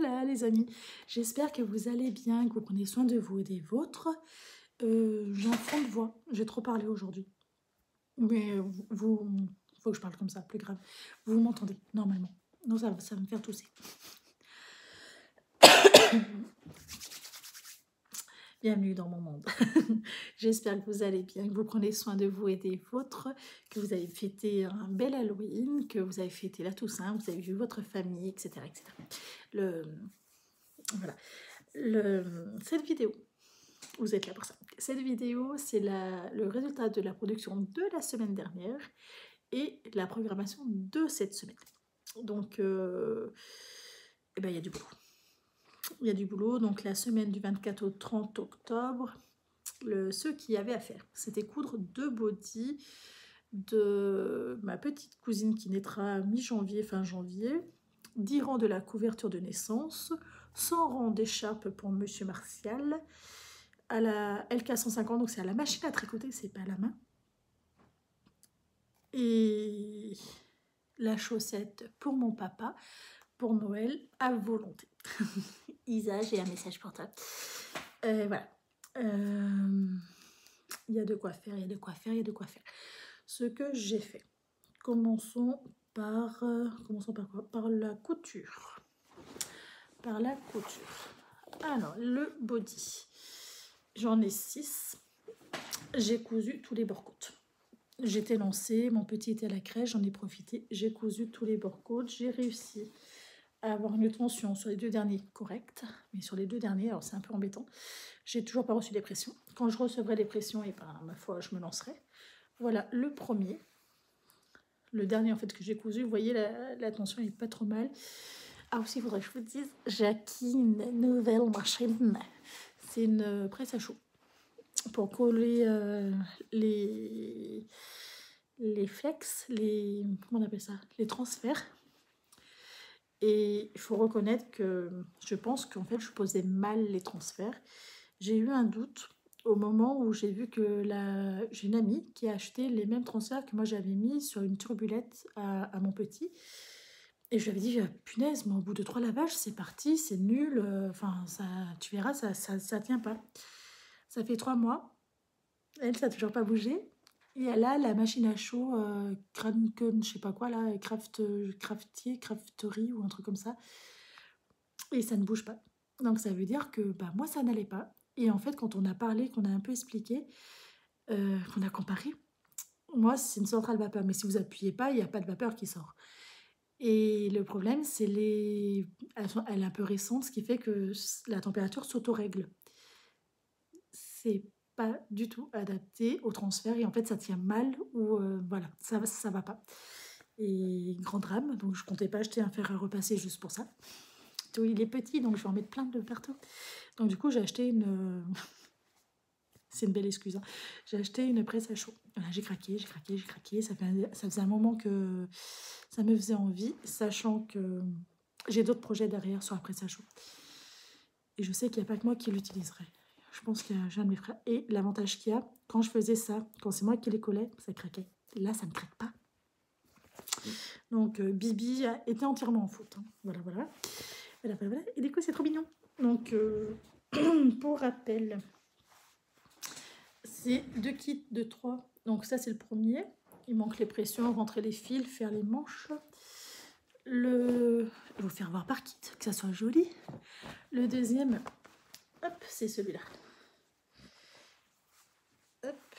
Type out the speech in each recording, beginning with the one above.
Voilà les amis, j'espère que vous allez bien, que vous prenez soin de vous et des vôtres. J'ai un fond de voix, j'ai trop parlé aujourd'hui. Mais faut que je parle comme ça, plus grave. Vous m'entendez normalement. Non, ça va me faire tousser. Bienvenue dans mon monde. J'espère que vous allez bien, que vous prenez soin de vous et des vôtres, que vous avez fêté un bel Halloween, que vous avez fêté la Toussaint, vous avez vu votre famille, etc. etc. Voilà. Cette vidéo, vous êtes là pour ça. Cette vidéo, c'est le résultat de la production de la semaine dernière et la programmation de cette semaine. Donc, il y a du boulot. Il y a du boulot. Donc, la semaine du 24 au 30 octobre, ce qu'il y avait à faire, c'était coudre 2 bodys de ma petite cousine qui naîtra mi-janvier, fin janvier, 10 rangs de la couverture de naissance, 100 rangs d'écharpe pour Monsieur Martial, à la LK150, donc c'est à la machine à tricoter, c'est pas à la main. Et la chaussette pour mon papa, pour Noël, à volonté. Isa, j'ai un message pour toi. Voilà. Il y a de quoi faire, il y a de quoi faire, il y a de quoi faire. Ce que j'ai fait. Commençons par quoi? Par la couture. Par la couture. Alors, le body. J'en ai 6. J'ai cousu tous les bords-côtes. J'étais lancée, mon petit était à la crèche, j'en ai profité. J'ai cousu tous les bords-côtes. J'ai réussi à avoir une tension sur les 2 derniers corrects. Mais sur les 2 derniers, alors c'est un peu embêtant. J'ai toujours pas reçu les pressions. Quand je recevrai les pressions, et ma foi, je me lancerai. Voilà, le premier. Le dernier en fait que j'ai cousu, vous voyez la tension est pas trop mal. Ah aussi, il faudrait que je vous dise, j'ai acquis une nouvelle machine. C'est une presse à chaud pour coller les flex, comment on appelle ça, les transferts. Et il faut reconnaître que je pense qu'en fait je posais mal les transferts. J'ai eu un doute au moment où j'ai vu que j'ai une amie qui a acheté les mêmes transferts que moi j'avais mis sur une turbulette à mon petit. Et je lui avais dit, punaise, mais au bout de 3 lavages, c'est parti, c'est nul. Enfin, ça, tu verras, ça tient pas. Ça fait 3 mois. Elle, ça n'a toujours pas bougé. Et elle a la machine à chaud, Kranken, je sais pas quoi, là, crafterie ou un truc comme ça. Et ça ne bouge pas. Donc ça veut dire que moi, ça n'allait pas. Et en fait, quand on a parlé, qu'on a un peu expliqué, qu'on a comparé, moi, c'est une centrale vapeur. Mais si vous appuyez pas, il n'y a pas de vapeur qui sort. Et le problème, c'est elle est un peu récente, ce qui fait que la température s'auto-règle. C'est pas du tout adapté au transfert et en fait, ça tient mal ou voilà, ça va pas. Et grand drame, donc je comptais pas acheter un fer à repasser juste pour ça. Il est petit, donc je vais en mettre plein de partout. Donc du coup, j'ai acheté une... C'est une belle excuse. Hein. J'ai acheté une presse à chaud. Voilà, j'ai craqué. Ça faisait un moment que ça me faisait envie, sachant que j'ai d'autres projets derrière sur la presse à chaud. Et je sais qu'il n'y a pas que moi qui l'utiliserai. Je pense qu'il y a un de mes frères. Et l'avantage qu'il y a, quand je faisais ça, quand c'est moi qui les collais, ça craquait. Là, ça ne craque pas. Donc, Bibi a été entièrement en faute. Hein. Voilà. Et du coup, c'est trop mignon. Donc, pour rappel... C'est 2 kits de 3. Donc ça, c'est le premier. Il manque les pressions, rentrer les fils, faire les manches. Je vais vous faire voir par kit, que ça soit joli. Le deuxième, hop, c'est celui-là. Hop.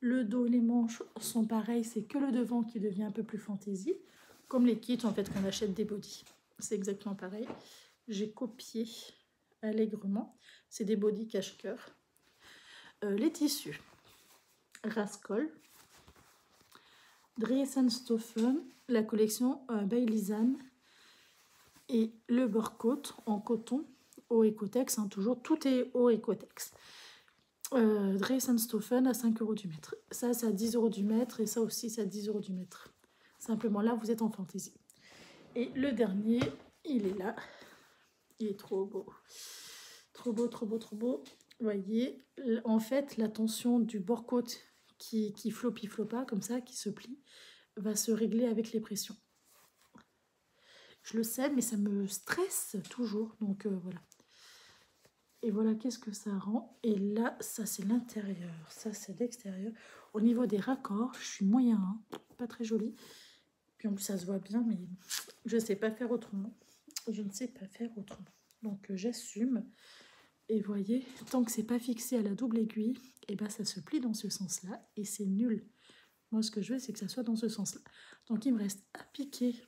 Le dos et les manches sont pareils. C'est que le devant qui devient un peu plus fantaisie. Comme les kits, en fait, qu'on achète des bodys. C'est exactement pareil. J'ai copié allègrement. C'est des bodys cache-cœur. Les tissus, Rascol, Dressenstoffen, la collection Baileysan et le bord-côte en coton au Ecotex, hein, toujours tout est au Ecotex. Dressenstoffen à 5 € du mètre. Ça, c'est à 10 € du mètre et ça aussi, c'est à 10 € du mètre. Simplement là, vous êtes en fantaisie. Et le dernier, il est là. Il est trop beau. Trop beau. Vous voyez, en fait, la tension du bord-côte qui floppe pas, comme ça, qui se plie, va se régler avec les pressions. Je le sais, mais ça me stresse toujours. Donc voilà. Et voilà, qu'est-ce que ça rend. Et là, ça c'est l'intérieur, ça c'est l'extérieur. Au niveau des raccords, je suis moyen, hein, pas très jolie. Puis en plus, ça se voit bien, mais je ne sais pas faire autrement. Je ne sais pas faire autrement. Donc j'assume. Et voyez, tant que c'est pas fixé à la double aiguille, et ben ça se plie dans ce sens-là. Et c'est nul. Moi, ce que je veux, c'est que ça soit dans ce sens-là. Donc il me reste à piquer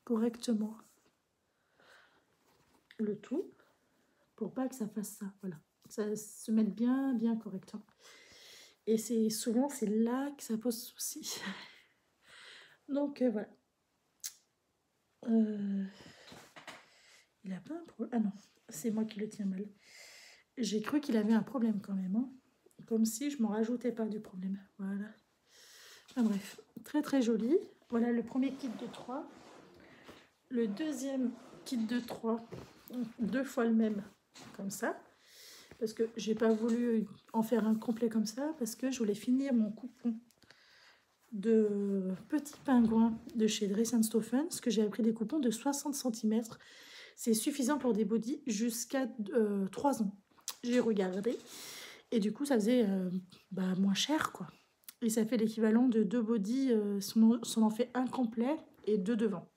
correctement le tout pour pas que ça fasse ça. Voilà. Que ça se mette bien, bien correctement. Et c'est souvent, c'est là que ça pose souci. Donc voilà. Il a pas un problème. Ah non, c'est moi qui le tiens mal. J'ai cru qu'il avait un problème quand même. Hein. Comme si je m'en rajoutais pas du problème. Voilà. Enfin bref, très très joli. Voilà le premier kit de 3. Le deuxième kit de 3, 2 fois le même, comme ça. Parce que j'ai pas voulu en faire un complet comme ça, parce que je voulais finir mon coupon de petits pingouins de chez Dress & Stephen, parce que j'avais pris des coupons de 60 cm. C'est suffisant pour des bodys jusqu'à 3 ans. J'ai regardé, et du coup ça faisait moins cher, quoi. Et ça fait l'équivalent de 2 bodys, si on en fait un complet et 2 devant.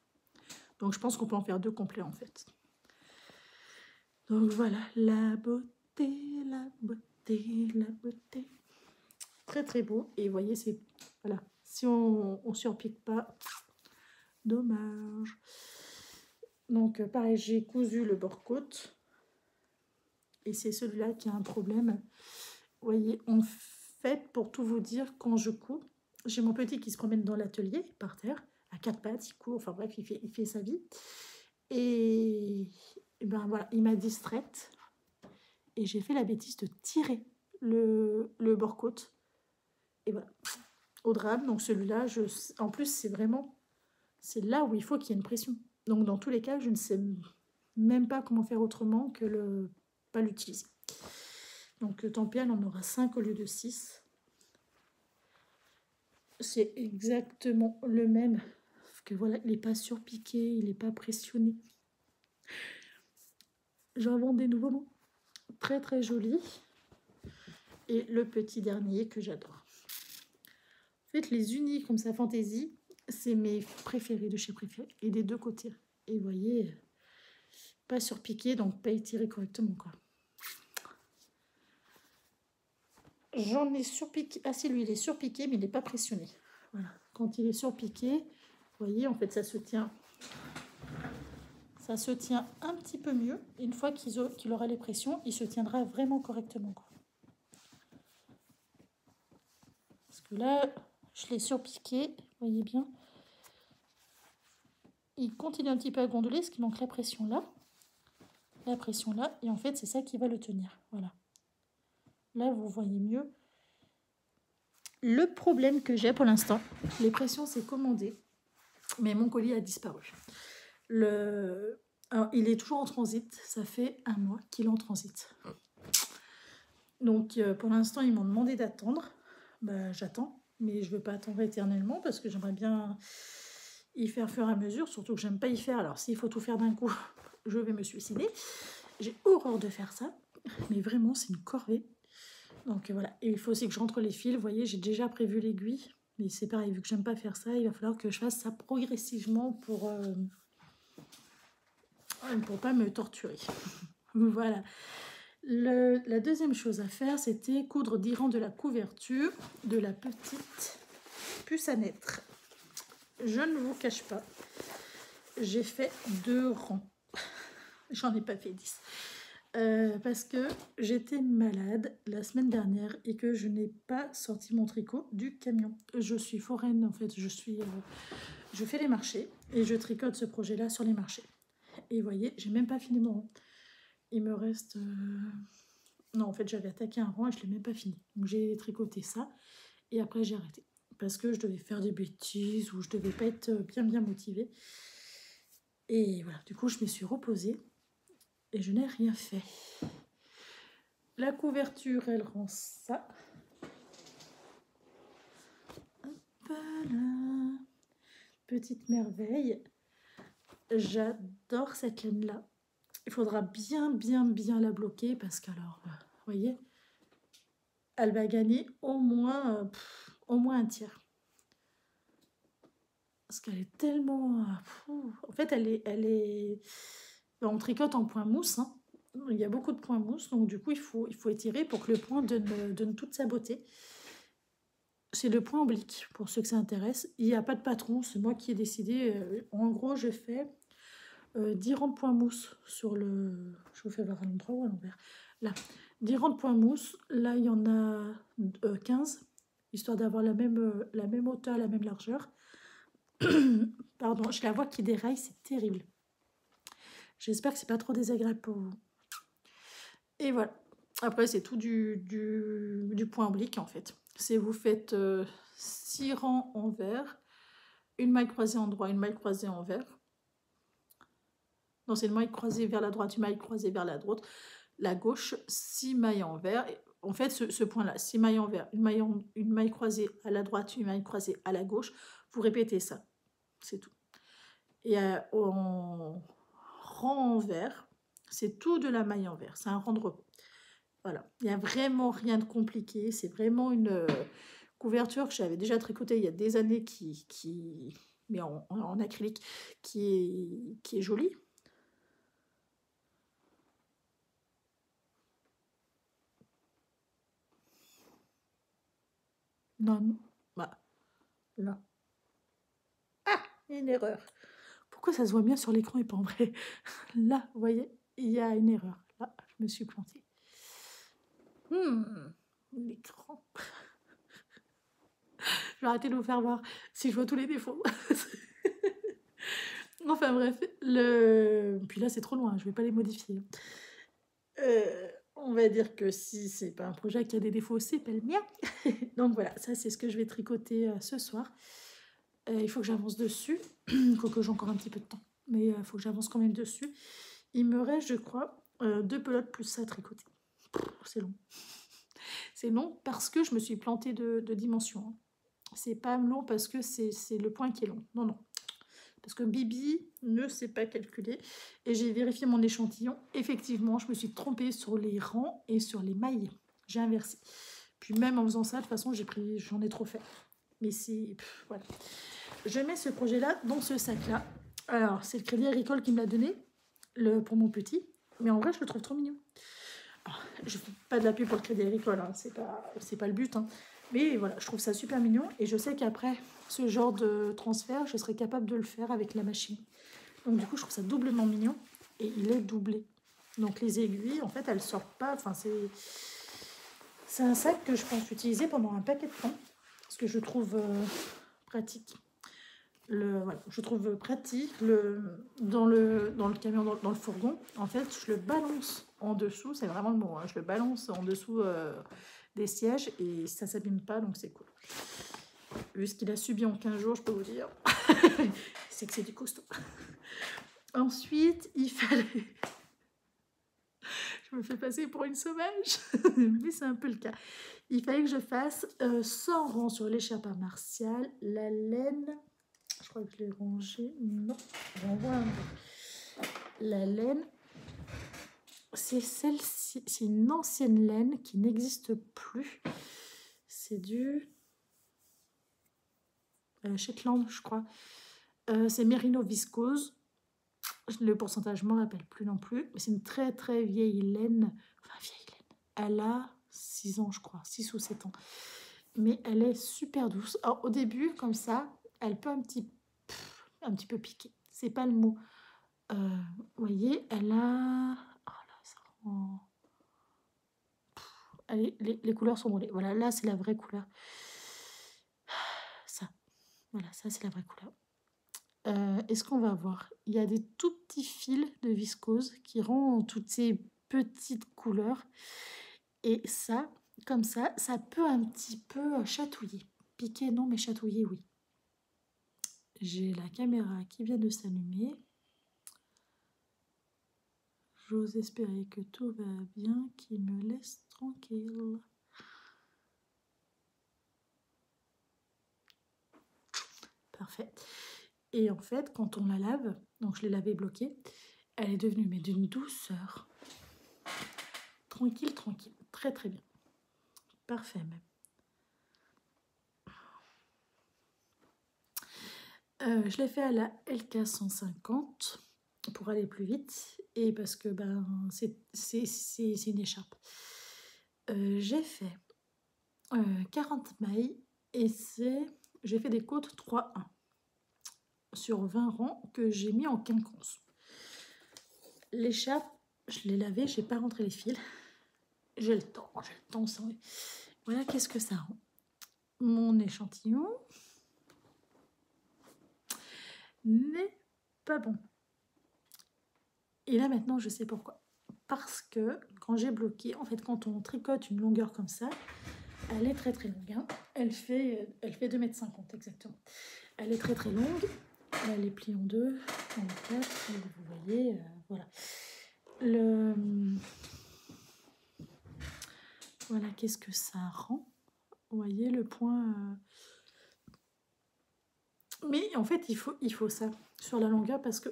Donc je pense qu'on peut en faire 2 complets en fait. Donc voilà, la beauté, la beauté, la beauté. Très très beau. Et vous voyez, c'est... Voilà. Si on surpique pas, dommage. Donc pareil, j'ai cousu le bord-côte. Et c'est celui-là qui a un problème. Vous voyez, en fait, pour tout vous dire, quand je couds, j'ai mon petit qui se promène dans l'atelier, par terre, à 4 pattes, il court, enfin bref, il fait sa vie. Et ben voilà, il m'a distraite. Et j'ai fait la bêtise de tirer le bord-côte. Et voilà, au drame. Donc celui-là, en plus, c'est là où il faut qu'il y ait une pression. Donc dans tous les cas, je ne sais même pas comment faire autrement que pas l'utiliser. Donc tant pis, elle en aura 5 au lieu de 6. C'est exactement le même. Que voilà, il n'est pas surpiqué, il n'est pas pressionné. J'invente des nouveaux mots. Très très joli. Et le petit dernier que j'adore. En fait, les unis comme ça, fantaisie, c'est mes préférés de chez Préféré. Et des deux côtés. Et vous voyez, pas surpiqué, donc pas étiré correctement, quoi. J'en ai surpiqué. Ah si, lui, il est surpiqué, mais il n'est pas pressionné. Voilà. Quand il est surpiqué, vous voyez, en fait, ça se tient un petit peu mieux. Une fois qu'il aura les pressions, il se tiendra vraiment correctement, quoi. Parce que là, je l'ai surpiqué, vous voyez bien. Il continue un petit peu à gondoler, parce qu'il manque la pression là, et en fait, c'est ça qui va le tenir. Voilà. Là, vous voyez mieux. Le problème que j'ai pour l'instant, les pressions, c'est commandé, mais mon colis a disparu. Alors, il est toujours en transit, ça fait 1 mois qu'il est en transit. Donc, pour l'instant, ils m'ont demandé d'attendre. Bah, j'attends, mais je ne veux pas attendre éternellement parce que j'aimerais bien y faire fur et à mesure, surtout que j'aime pas y faire. Alors, s'il faut tout faire d'un coup, je vais me suicider. J'ai horreur de faire ça, mais vraiment, c'est une corvée. Donc voilà, et il faut aussi que je rentre les fils. Vous voyez, j'ai déjà prévu l'aiguille, mais c'est pareil, vu que j'aime pas faire ça, il va falloir que je fasse ça progressivement pour pas me torturer. Voilà. La deuxième chose à faire, c'était coudre 10 rangs de la couverture de la petite puce à naître. Je ne vous cache pas, j'ai fait 2 rangs. J'en ai pas fait 10. Parce que j'étais malade la semaine dernière et que je n'ai pas sorti mon tricot du camion. Je suis foraine en fait, je fais les marchés et je tricote ce projet-là sur les marchés. Et vous voyez, j'ai même pas fini mon rang. Il me reste... Non, en fait, j'avais attaqué un rang et je ne l'ai même pas fini. Donc j'ai tricoté ça et après j'ai arrêté. Parce que je devais faire des bêtises ou je devais pas être bien motivée. Et voilà, du coup, je me suis reposée. Et je n'ai rien fait. La couverture, elle rend ça. Hop là. Petite merveille. J'adore cette laine-là. Il faudra bien la bloquer parce qu'alors, vous voyez, elle va gagner au moins un tiers. Parce qu'elle est tellement... en fait, elle est... On tricote en point mousse, hein. Il y a beaucoup de points mousse, donc du coup, il faut étirer pour que le point donne toute sa beauté. C'est le point oblique, pour ceux que ça intéresse. Il n'y a pas de patron, c'est moi qui ai décidé. En gros, je fais 10 rangs de points mousse sur le... Je vous fais voir à l'endroit ou à l'envers. Là, 10 rangs de points mousse. Là, il y en a 15, histoire d'avoir la même hauteur, la même largeur. Pardon, je la vois qui déraille, c'est terrible. J'espère que c'est pas trop désagréable pour vous. Et voilà. Après, c'est tout du point oblique, en fait. C'est vous faites 6 rangs envers, une maille croisée en droit, une maille croisée envers. Non, c'est une maille croisée vers la droite, une maille croisée vers la gauche, 6 mailles envers. En fait, ce point-là, 6 mailles envers, une maille croisée à la droite, une maille croisée à la gauche. Vous répétez ça, c'est tout. Et en rang envers, c'est tout de la maille envers, c'est un rang de repos. Voilà, il n'y a vraiment rien de compliqué, c'est vraiment une couverture que j'avais déjà tricotée il y a des années, mais en acrylique, qui est jolie. Non, bah, là. Ah, une erreur. Pourquoi ça se voit bien sur l'écran et pas en vrai? Là, vous voyez, il y a une erreur. Là, je me suis plantée. L'écran. Je vais arrêter de vous faire voir si je vois tous les défauts. Enfin bref, puis là c'est trop loin, je vais pas les modifier. On va dire que si c'est pas un projet qui a des défauts, c'est pas le mien. Donc voilà, ça c'est ce que je vais tricoter ce soir. Il faut que j'avance dessus, quoique j'ai encore un petit peu de temps, mais il faut que j'avance quand même dessus. Il me reste, je crois, 2 pelotes plus ça à tricoter. C'est long. C'est long parce que je me suis plantée de dimension. Hein. C'est pas long parce que c'est le point qui est long. Non, non. Parce que Bibi ne sait pas calculer. Et j'ai vérifié mon échantillon. Effectivement, je me suis trompée sur les rangs et sur les mailles. J'ai inversé. Puis même en faisant ça, de toute façon, j'en ai trop fait. Mais c'est... Voilà. Je mets ce projet-là dans ce sac-là. Alors, c'est le Crédit Agricole qui me l'a donné pour mon petit. Mais en vrai, je le trouve trop mignon. Alors, je ne fais pas de la pub pour le Crédit Agricole. Hein. C'est pas le but. Hein. Mais voilà, je trouve ça super mignon. Et je sais qu'après ce genre de transfert, je serai capable de le faire avec la machine. Donc du coup, je trouve ça doublement mignon. Et il est doublé. Donc les aiguilles, en fait, elles sortent pas. Enfin, c'est un sac que je pense utiliser pendant un paquet de temps. Parce que je trouve pratique. Voilà, je trouve pratique dans le camion, dans le fourgon. En fait, je le balance en dessous. C'est vraiment le mot. Hein, je le balance en dessous des sièges et ça s'abîme pas, donc c'est cool. Vu ce qu'il a subi en 15 jours, je peux vous dire, c'est que c'est du costaud. Ensuite, il fallait... Je me fais passer pour une sauvage, mais c'est un peu le cas. Il fallait que je fasse 100 rangs sur l'écharpe à Martial, la laine... Je crois que je l'ai rangée. Non, j'en vois un peu. La laine, c'est celle-ci. C'est une ancienne laine qui n'existe plus. C'est du... Shetland, je crois. C'est Merino viscose. Le pourcentage, je ne me rappelle plus non plus. Mais c'est une très très vieille laine. Enfin, vieille laine. Elle a 6 ans, je crois. 6 ou 7 ans. Mais elle est super douce. Alors, au début, comme ça, elle peut un petit peu piquer. C'est pas le mot. Vous voyez, elle a... Oh là, ça rend... Allez, les couleurs sont brûlées. Voilà, là, c'est la vraie couleur. Ça. Voilà, ça, c'est la vraie couleur. Est-ce qu'on va voir? Il y a des tout petits fils de viscose qui rendent toutes ces petites couleurs. Et ça, comme ça peut un petit peu chatouiller. Piquer, non, mais chatouiller, oui. J'ai la caméra qui vient de s'allumer. J'ose espérer que tout va bien, qu'il me laisse tranquille. Parfait. Et en fait, quand on la lave, donc je l'ai lavée bloquée, elle est devenue mais d'une douceur. Tranquille, tranquille. Très très bien. Parfait même. Je l'ai fait à la LK 150 pour aller plus vite et parce que ben, c'est une écharpe. J'ai fait 40 mailles et j'ai fait des côtes 3-1 sur 20 rangs que j'ai mis en quinconce. L'écharpe, je l'ai lavée, j'ai pas rentré les fils. J'ai le temps, ça. Voilà, qu'est-ce que ça rend. Mon échantillon n'est pas bon. Et là, maintenant, je sais pourquoi. Parce que quand j'ai bloqué, en fait, quand on tricote une longueur comme ça, elle est très très longue. Hein. Elle fait 2,50 m exactement. Elle est très très longue. Elle est pliée en deux, en quatre, et vous voyez, voilà. Voilà, qu'est-ce que ça rend. Vous voyez le point. Mais en fait, il faut ça sur la longueur parce que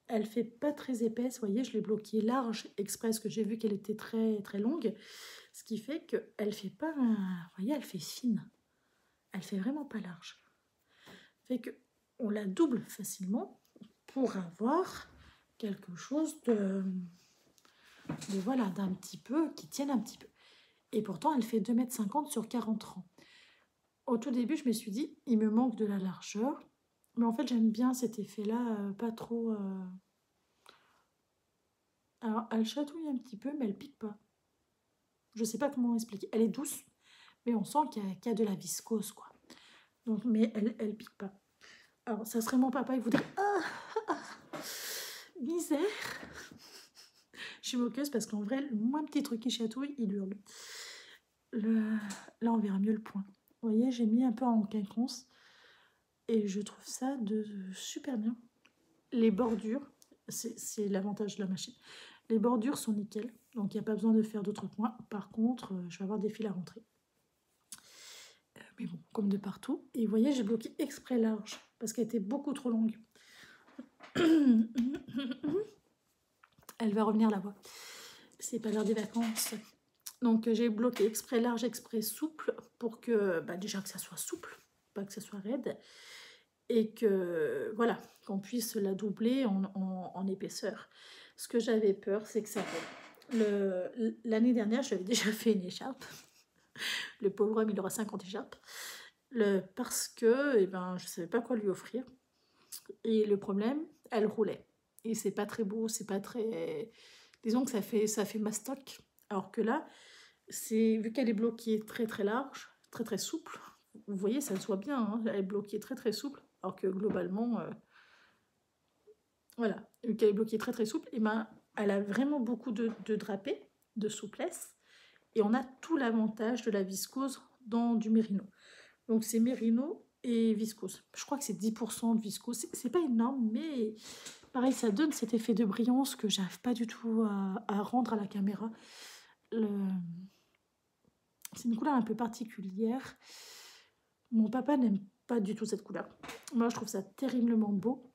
elle fait pas très épaisse. Vous voyez, je l'ai bloquée large exprès parce que j'ai vu qu'elle était très très longue. Ce qui fait qu'elle fait pas... Vous voyez, elle fait fine. Elle fait vraiment pas large. Fait que on la double facilement pour avoir quelque chose de voilà, d'un petit peu, qui tienne un petit peu. Et pourtant, elle fait 2,50 m sur 40 rangs. Au tout début, je me suis dit, il me manque de la largeur. Mais en fait, j'aime bien cet effet-là, pas trop... Alors, elle chatouille un petit peu, mais elle pique pas. Je sais pas comment expliquer. Elle est douce, mais on sent qu'il y a de la viscose, quoi. Donc, mais elle pique pas. Alors, ça serait mon papa, il voudrait... Ah, misère. Je suis moqueuse parce qu'en vrai, le moins petit truc qui chatouille, il hurle. Là, on verra mieux le point. Vous voyez, j'ai mis un peu en quinconce et je trouve ça super bien. Les bordures, c'est l'avantage de la machine. Les bordures sont nickel, donc il n'y a pas besoin de faire d'autres points. Par contre, je vais avoir des fils à rentrer. Mais bon, comme de partout. Et vous voyez, j'ai bloqué exprès large parce qu'elle était beaucoup trop longue. Elle va revenir là-bas. C'est pas l'heure des vacances. Donc j'ai bloqué exprès large, exprès souple pour que déjà que ça soit souple, pas que ça soit raide. Et que voilà, qu'on puisse la doubler en épaisseur. Ce que j'avais peur, c'est que ça roule. L'année dernière, j'avais déjà fait une écharpe. Le pauvre homme, il aura 50 écharpes. Parce que je ne savais pas quoi lui offrir. Et le problème, elle roulait. Et c'est pas très beau, c'est pas très... Disons que ça fait mastoc. Alors que là, vu qu'elle est bloquée très très large, très très souple, vous voyez, ça se voit bien, hein, elle est bloquée très très souple, alors que globalement, voilà, vu qu'elle est bloquée très très souple, elle a vraiment beaucoup de drapé, de souplesse, et on a tout l'avantage de la viscose dans du mérino. Donc c'est mérino et viscose. Je crois que c'est 10% de viscose, c'est pas énorme, mais pareil, ça donne cet effet de brillance que j'arrive pas du tout à rendre à la caméra. C'est une couleur un peu particulière. Mon papa n'aime pas du tout cette couleur. Moi, je trouve ça terriblement beau.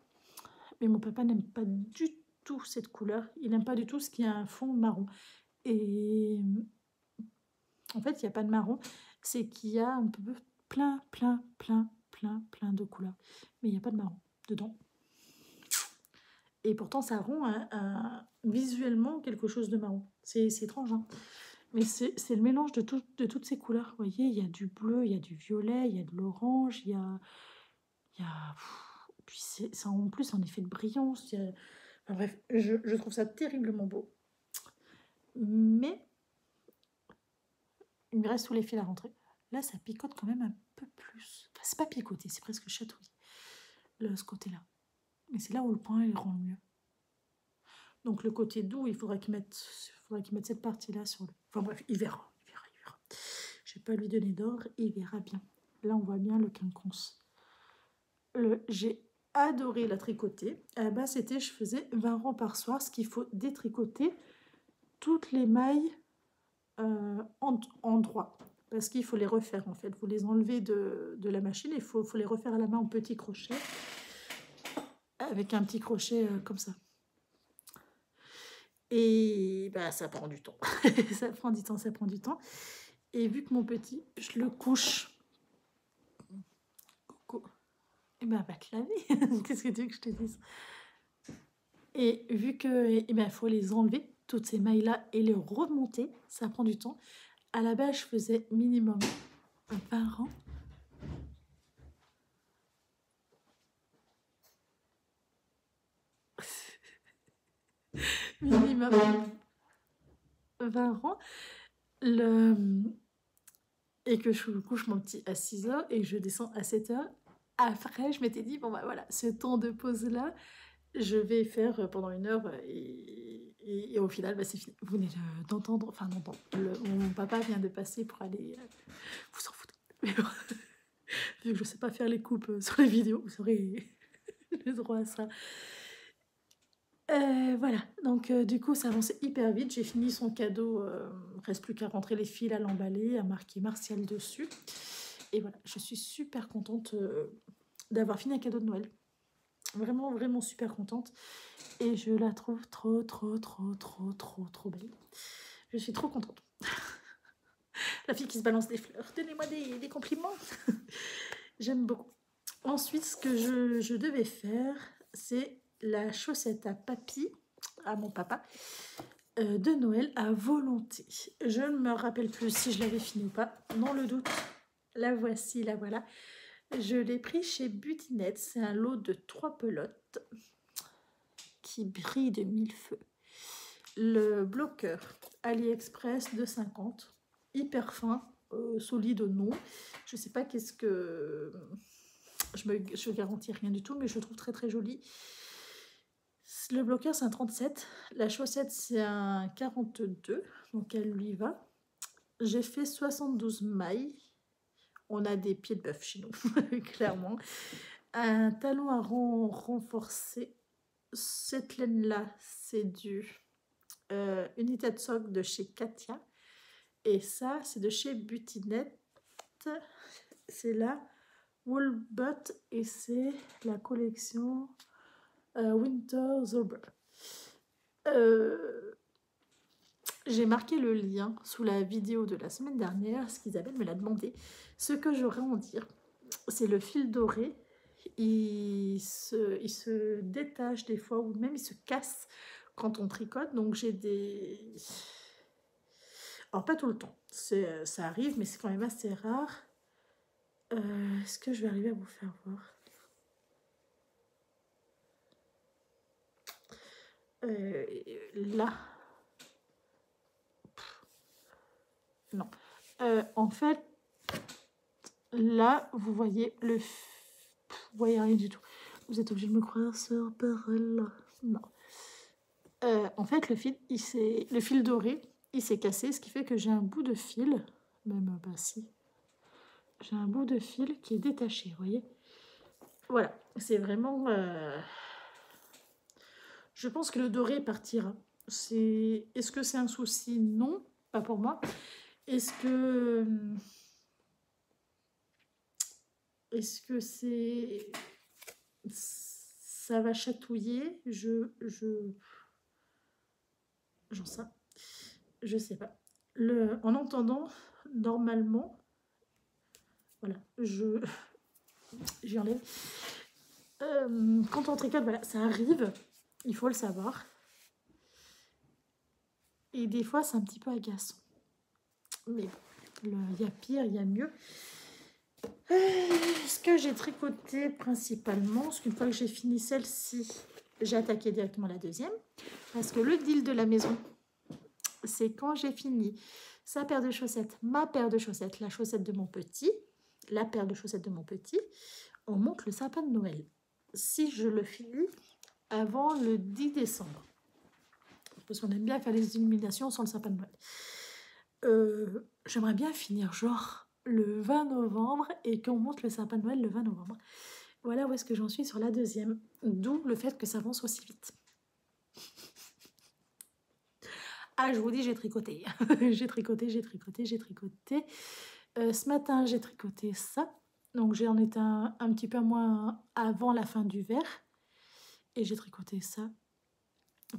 Mais mon papa n'aime pas du tout cette couleur. Il n'aime pas du tout ce qui a un fond marron. Et en fait, il n'y a pas de marron. C'est qu'il y a un peu plein de couleurs. Mais il n'y a pas de marron dedans. Et pourtant, ça rend visuellement quelque chose de marron. C'est étrange, hein. Mais c'est le mélange de toutes ces couleurs. Vous voyez, il y a du bleu, il y a du violet, il y a de l'orange, il y a... Puis ça en plus un effet de brillance. Enfin, bref, je trouve ça terriblement beau. Mais il me reste tous les fils à rentrer. Là, ça picote quand même un peu plus. Enfin, c'est pas picoté, c'est presque chatouillé, ce côté-là. Mais c'est là où le point, il rend le mieux. Donc le côté doux, il faudrait qu'il mette cette partie-là sur le... Enfin bref, il verra. Je vais pas lui donner d'ordre, il verra bien. Là, on voit bien le quinconce. J'ai adoré la tricoter. À la base, je faisais 20 rangs par soir, ce qu'il faut détricoter toutes les mailles en droit. Parce qu'il faut les refaire, en fait. Vous les enlevez de la machine, il faut les refaire à la main en petits crochets. avec un petit crochet comme ça. Et bah, ça prend du temps. Ça prend du temps, ça prend du temps. Et vu que mon petit, je le couche. Coucou. Et ben, va te laver. Qu'est-ce que tu veux que je te dise? Et vu que eh ben, faut les enlever, toutes ces mailles-là, et les remonter, ça prend du temps. À la base, je faisais minimum 20 rangs. Minimum 20 rangs. Et que je couche mon petit à 6h et je descends à 7h. Après, je m'étais dit, bon bah voilà, ce temps de pause-là, je vais faire pendant 1 heure et au final, bah, c'est fini. Vous venez d'entendre, enfin d'entendre, mon papa vient de passer pour aller... vous en foutez. Mais bon, vu que je ne sais pas faire les coupes sur les vidéos, vous aurez le droit à ça. Voilà, donc du coup, ça avançait hyper vite. J'ai fini son cadeau, reste plus qu'à rentrer les fils, à l'emballer, à marquer Martial dessus. Et voilà, je suis super contente d'avoir fini un cadeau de Noël. Vraiment, vraiment super contente. Et je la trouve trop, trop, trop, trop, trop, trop belle. Je suis trop contente. La fille qui se balance des fleurs. Donnez-moi des compliments. J'aime beaucoup. Ensuite, ce que je devais faire, c'est la chaussette à papy, à mon papa, de Noël à volonté. Je ne me rappelle plus si je l'avais fini ou pas. Dans le doute, la voici, la voilà. Je l'ai pris chez Butinette. C'est un lot de 3 pelotes qui brille de 1000 feux. Le bloqueur AliExpress de 50, hyper fin, solide au nom. Je sais pas qu'est-ce que... Je garantis rien du tout, mais je le trouve très très joli. Le bloqueur, c'est un 37. La chaussette, c'est un 42. Donc, elle lui va. J'ai fait 72 mailles. On a des pieds de bœuf chez nous, clairement. Un talon à rang renforcé. Cette laine-là, c'est du unité de socle de chez Katia. Et ça, c'est de chez Butinette. C'est la Woolbutt et c'est la collection Winter Zober. J'ai marqué le lien sous la vidéo de la semaine dernière, parce qu'Isabelle me l'a demandé. Ce que j'aurais à en dire, c'est le fil doré. Il se détache des fois, ou même il se casse quand on tricote. Donc j'ai des... Alors pas tout le temps, ça arrive, mais c'est quand même assez rare. Est-ce que je vais arriver à vous faire voir? Là. Non. En fait, là, vous voyez vous voyez rien du tout. Vous êtes obligé de me croire sur parole. Non. En fait, le fil doré, il s'est cassé, ce qui fait que j'ai un bout de fil. Même, bah si. J'ai un bout de fil qui est détaché, vous voyez. Voilà, c'est vraiment... Je pense que le doré partira. Est-ce que c'est un souci? Non, pas pour moi. Est-ce que c'est... Ça va chatouiller? J'en sais. Je sais pas. En entendant, normalement... Voilà, j'y enlève. Quand on tricote, voilà, ça arrive. Il faut le savoir. Et des fois, c'est un petit peu agaçant. Mais bon, il y a pire, il y a mieux. Ce que j'ai tricoté principalement, parce qu'une fois que j'ai fini celle-ci, j'ai attaqué directement la deuxième. Parce que le deal de la maison, c'est quand j'ai fini sa paire de chaussettes, ma paire de chaussettes, la chaussette de mon petit, la paire de chaussettes de mon petit, on monte le sapin de Noël. Si je le finis avant le 10 décembre. Parce qu'on aime bien faire les illuminations sans le sapin de Noël. J'aimerais bien finir genre le 20 novembre et qu'on monte le sapin de Noël le 20 novembre. Voilà où est-ce que j'en suis sur la deuxième. D'où le fait que ça avance aussi vite. Ah, je vous dis, j'ai tricoté. J'ai tricoté. Ce matin, j'ai tricoté ça. Donc, j'en étais un petit peu moins avant la fin du verre. et j'ai tricoté ça.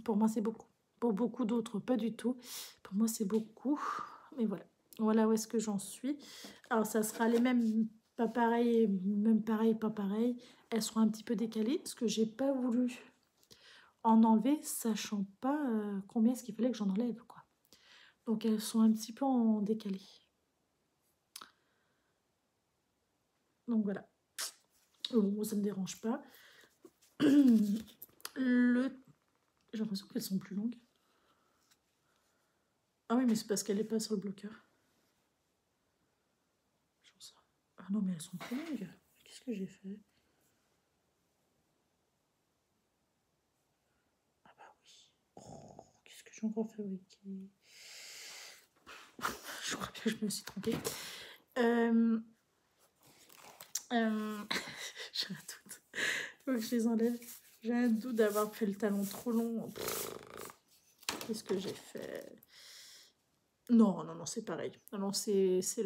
Pour moi, c'est beaucoup. Pour beaucoup d'autres, pas du tout. Pour moi, c'est beaucoup. Mais voilà. Voilà où est-ce que j'en suis. Alors, ça sera les mêmes, pas pareil, même pareil, pas pareil. Elles seront un petit peu décalées parce que j'ai pas voulu en enlever, sachant pas combien est-ce qu'il fallait que j'en enlève, quoi. Donc, elles sont un petit peu en décalé. Donc, voilà. Bon, ça ne me dérange pas. J'ai l'impression qu'elles sont plus longues. Ah oui, mais c'est parce qu'elle n'est pas sur le bloqueur. Ah non, mais elles sont plus longues. Qu'est-ce que j'ai fait? Ah bah oui. Oh, qu'est-ce que j'ai encore fabriqué? Je crois bien que je me suis trompée. J'ai un doute. Faut que je les enlève. J'ai un doute d'avoir fait le talon trop long. Qu'est-ce que j'ai fait? Non, non, non, c'est pareil. Non, c'est sur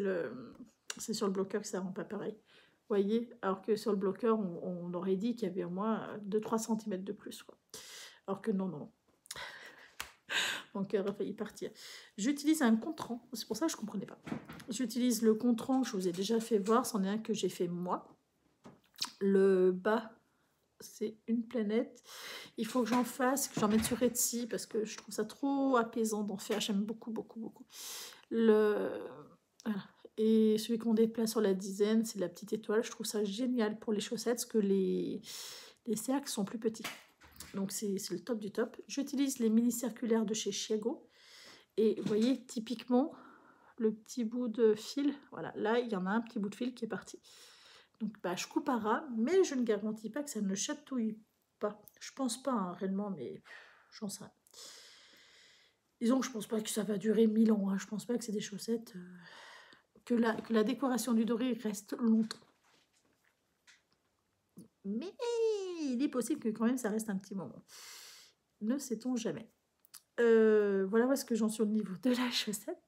le bloqueur que ça rend pas pareil. Vous voyez? Alors que sur le bloqueur, on aurait dit qu'il y avait au moins 2-3 cm de plus, quoi. Alors que non, non, non. Mon cœur a failli partir. J'utilise un contrant, c'est pour ça que je ne comprenais pas. J'utilise le contrant que je vous ai déjà fait voir, c'en est un que j'ai fait moi. Le bas, c'est une planète. Il faut que j'en fasse, que j'en mette sur Etsy, parce que je trouve ça trop apaisant d'en faire. J'aime beaucoup, beaucoup, beaucoup. Voilà. Et celui qu'on déplace sur la dizaine, c'est la petite étoile. Je trouve ça génial pour les chaussettes, parce que les cercles sont plus petits. Donc c'est le top du top. J'utilise les mini circulaires de chez Chiago. Et vous voyez, typiquement, le petit bout de fil, voilà, là, il y en a un petit bout de fil qui est parti. Donc, bah, je coupe à ras, mais je ne garantis pas que ça ne chatouille pas. Je pense pas, hein, réellement, mais j'en sais rien. Disons que je pense pas que ça va durer 1000 ans. Hein. Je pense pas que c'est des chaussettes... que la décoration du doré reste longtemps. Mais il est possible que quand même ça reste un petit moment. Ne sait-on jamais. Voilà où est-ce que j'en suis au niveau de la chaussette.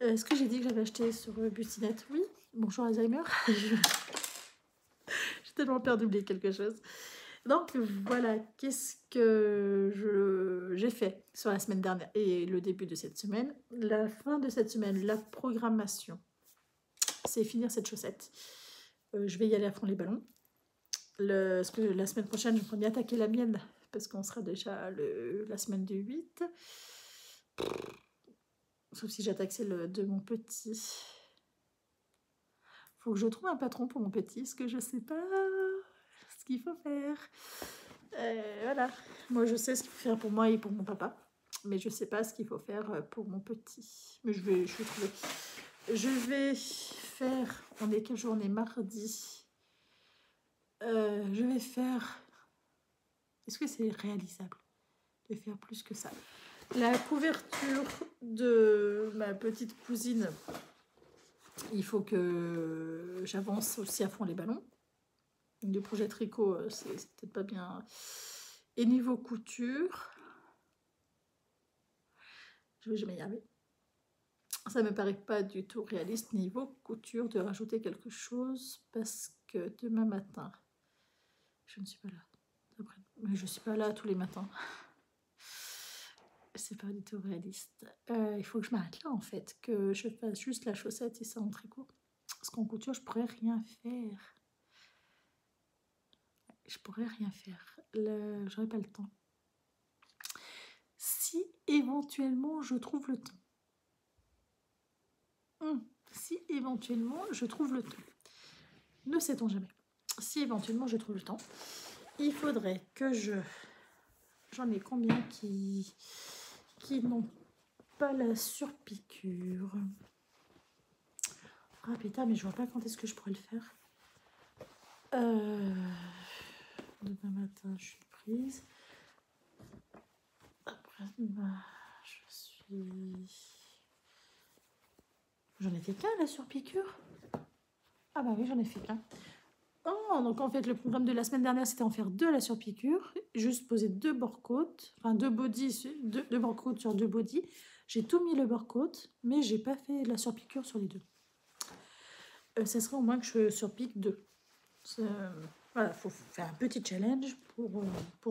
Est-ce que j'ai dit que j'avais acheté sur Bustinette? Oui. Bonjour Alzheimer. J'ai tellement peur d'oublier quelque chose. Donc voilà, qu'est-ce que j'ai fait sur la semaine dernière et le début de cette semaine. La fin de cette semaine, la programmation, c'est finir cette chaussette. Je vais y aller à fond les ballons. Parce que la semaine prochaine, je vais bien attaquer la mienne parce qu'on sera déjà la semaine du 8. Sauf si j'attaque celle de mon petit. Faut que je trouve un patron pour mon petit, parce que je sais pas ce qu'il faut faire. Voilà. Moi, je sais ce qu'il faut faire pour moi et pour mon papa. Mais je sais pas ce qu'il faut faire pour mon petit. Mais je vais trouver. Je vais faire... On est quel jour? On est mardi. Je vais faire... Est-ce que c'est réalisable de faire plus que ça? La couverture de ma petite cousine, il faut que j'avance aussi à fond les ballons. Le projet tricot, c'est peut-être pas bien. Et niveau couture, je vais jamais y arriver. Ça me paraît pas du tout réaliste niveau couture de rajouter quelque chose parce que demain matin, je ne suis pas là. Mais je suis pas là tous les matins. C'est pas du tout réaliste. Il faut que je m'arrête là en fait, que je fasse juste la chaussette et ça en tricot. Parce qu'en couture, je pourrais rien faire. Je pourrais rien faire. J'aurais pas le temps. Si éventuellement je trouve le temps. Si éventuellement je trouve le temps. Ne sait-on jamais. Si éventuellement je trouve le temps, il faudrait que j'en ai combien qui n'ont pas la surpiqûre. Ah putain, mais je vois pas quand est-ce que je pourrais le faire. Demain matin, je suis prise. Après-demain, je suis... J'en ai fait qu'un, la surpiqûre. Ah bah oui, j'en ai fait qu'un. Oh, donc en fait, le programme de la semaine dernière, c'était en faire 2 à la surpiqûre. Juste poser 2 bord-côtes, enfin 2 body, 2 bord-côtes sur 2 body. J'ai tout mis le bord-côte, mais j'ai pas fait la surpiqûre sur les 2. Ça serait au moins que je surpique 2. Voilà, il faut faire un petit challenge pour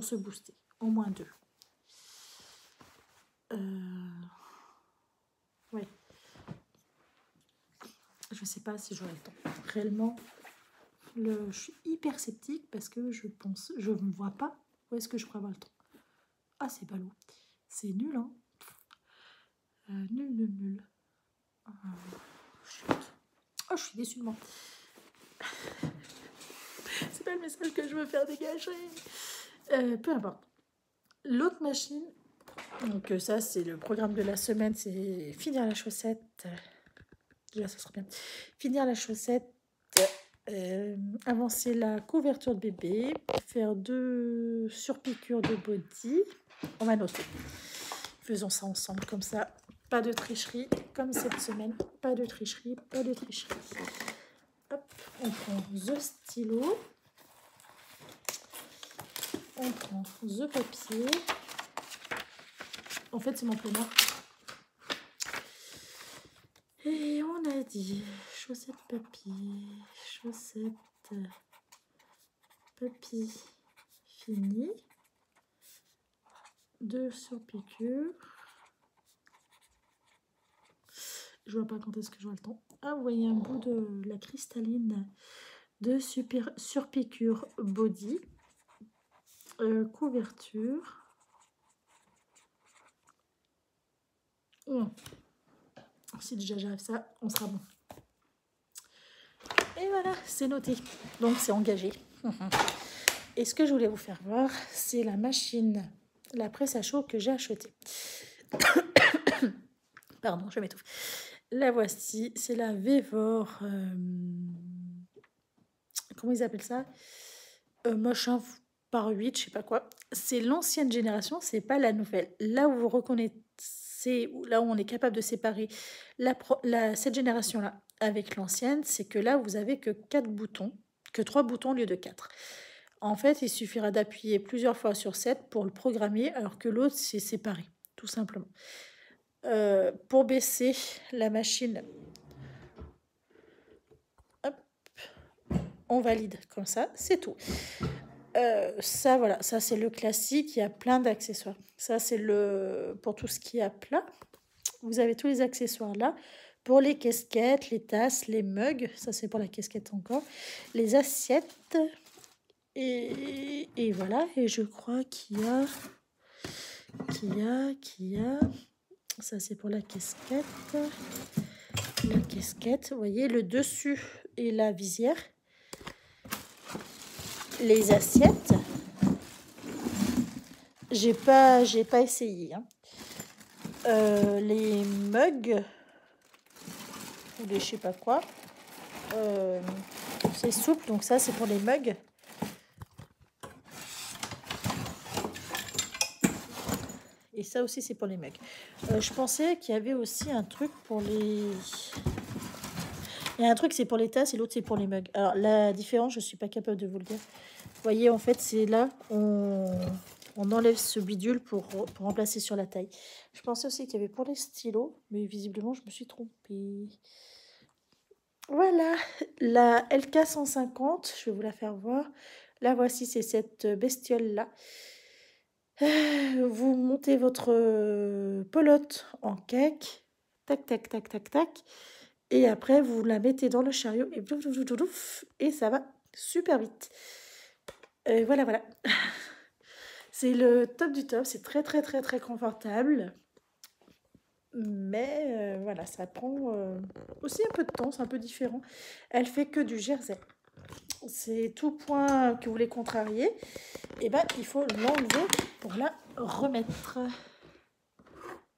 se booster. Au moins 2. Oui. Je ne sais pas si j'aurai le temps. Réellement, je suis hyper sceptique parce que je ne me vois pas où est-ce que je pourrais avoir le temps. Ah, c'est ballot. C'est nul, hein. Nul. Oh, je suis déçue de moi. C'est pas le message que je veux faire dégager. Peu importe. L'autre machine, donc ça c'est le programme de la semaine, c'est finir la chaussette. Déjà ça sera bien. Finir la chaussette, avancer la couverture de bébé, faire 2 surpiqûres de body. On va noter. Faisons ça ensemble comme ça. Pas de tricherie, comme cette semaine. Pas de tricherie. Hop, on prend the stylo. On prend the papier. En fait, c'est mon planeur. Et on a dit chaussette papier, fini. 2 surpiqûres. Je vois pas quand est-ce que j'aurai le temps. Ah, vous voyez un bout de la cristalline de surpiqûre body. Couverture. Si déjà j'arrive ça, on sera bon. Et voilà, c'est noté. Donc c'est engagé. Et ce que je voulais vous faire voir, c'est la machine, la presse à chaud que j'ai achetée. Pardon, je m'étouffe. La voici, c'est la Vevor. Comment ils appellent ça, machin par 8, je sais pas quoi. C'est l'ancienne génération, c'est pas la nouvelle. Là où vous reconnaissez, là où on est capable de séparer cette génération-là avec l'ancienne, c'est que là, vous avez que 4 boutons, que 3 boutons au lieu de 4. En fait, il suffira d'appuyer plusieurs fois sur 7 pour le programmer, alors que l'autre, c'est séparé, tout simplement. Pour baisser la machine, hop, on valide comme ça, c'est tout. Ça, voilà, ça c'est le classique, il y a plein d'accessoires. Ça, c'est pour tout ce qui est à plat. Vous avez tous les accessoires là. Pour les casquettes, les tasses, les mugs, ça c'est pour la casquette encore. Les assiettes. Et voilà, et je crois qu'il y a... Ça c'est pour la casquette. La casquette, vous voyez, le dessus et la visière. Les assiettes. J'ai pas essayé. Hein. Les mugs, ou les je sais pas quoi. C'est souple, donc ça c'est pour les mugs. Et ça aussi c'est pour les mugs. Je pensais qu'il y avait aussi un truc pour les... Il y a un truc c'est pour les tasses et l'autre c'est pour les mugs. Alors la différence, je suis pas capable de vous le dire. Vous voyez, en fait, c'est là, on enlève ce bidule pour remplacer sur la taille. Je pensais aussi qu'il y avait pour les stylos, mais visiblement, je me suis trompée. Voilà, la LK150, je vais vous la faire voir. La voici, c'est cette bestiole-là. Vous montez votre pelote en cake. Tac, tac, tac, tac, tac. Et après, vous la mettez dans le chariot et ça va super vite. Voilà. C'est le top du top. C'est très, très, très, très confortable. Mais voilà, ça prend aussi un peu de temps. C'est un peu différent. Elle fait que du jersey. C'est tout point que vous voulez contrarier. Et ben, il faut l'enlever pour la remettre.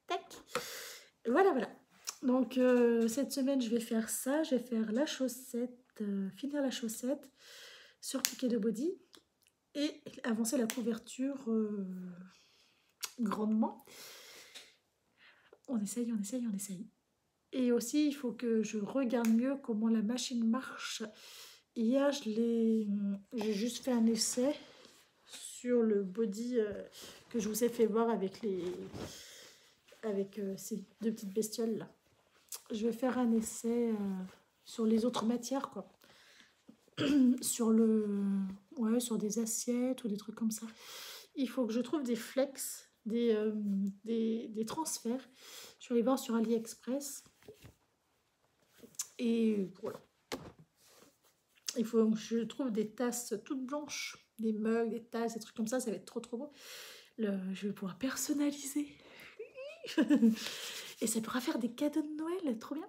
Tac. Voilà. Donc, cette semaine, je vais faire ça. Je vais faire la chaussette, finir la chaussette, surpiquer de body et avancer la couverture grandement. On essaye. Et aussi, il faut que je regarde mieux comment la machine marche. Hier, j'ai juste fait un essai sur le body que je vous ai fait voir avec ces 2 petites bestioles là. Je vais faire un essai sur les autres matières, quoi. sur le ouais, sur des assiettes ou des trucs comme ça. Il faut que je trouve des flex, des transferts. Je suis allée voir sur AliExpress et voilà. Il faut que je trouve des tasses toutes blanches, des mugs, des tasses, des trucs comme ça va être trop beau. Je vais pouvoir personnaliser. Et ça pourra faire des cadeaux de Noël, trop bien.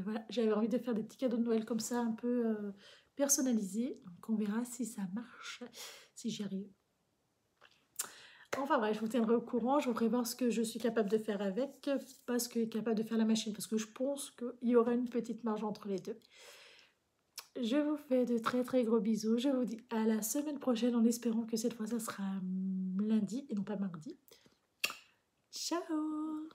Voilà, j'avais envie de faire des petits cadeaux de Noël comme ça, un peu personnalisés. Donc on verra si ça marche, si j'y arrive. Enfin bref, je vous tiendrai au courant, je vous ferai voir ce que je suis capable de faire avec, pas ce que est capable de faire la machine, parce que je pense qu'il y aura une petite marge entre les deux. Je vous fais de très gros bisous, je vous dis à la semaine prochaine en espérant que cette fois ça sera lundi et non pas mardi. Ciao!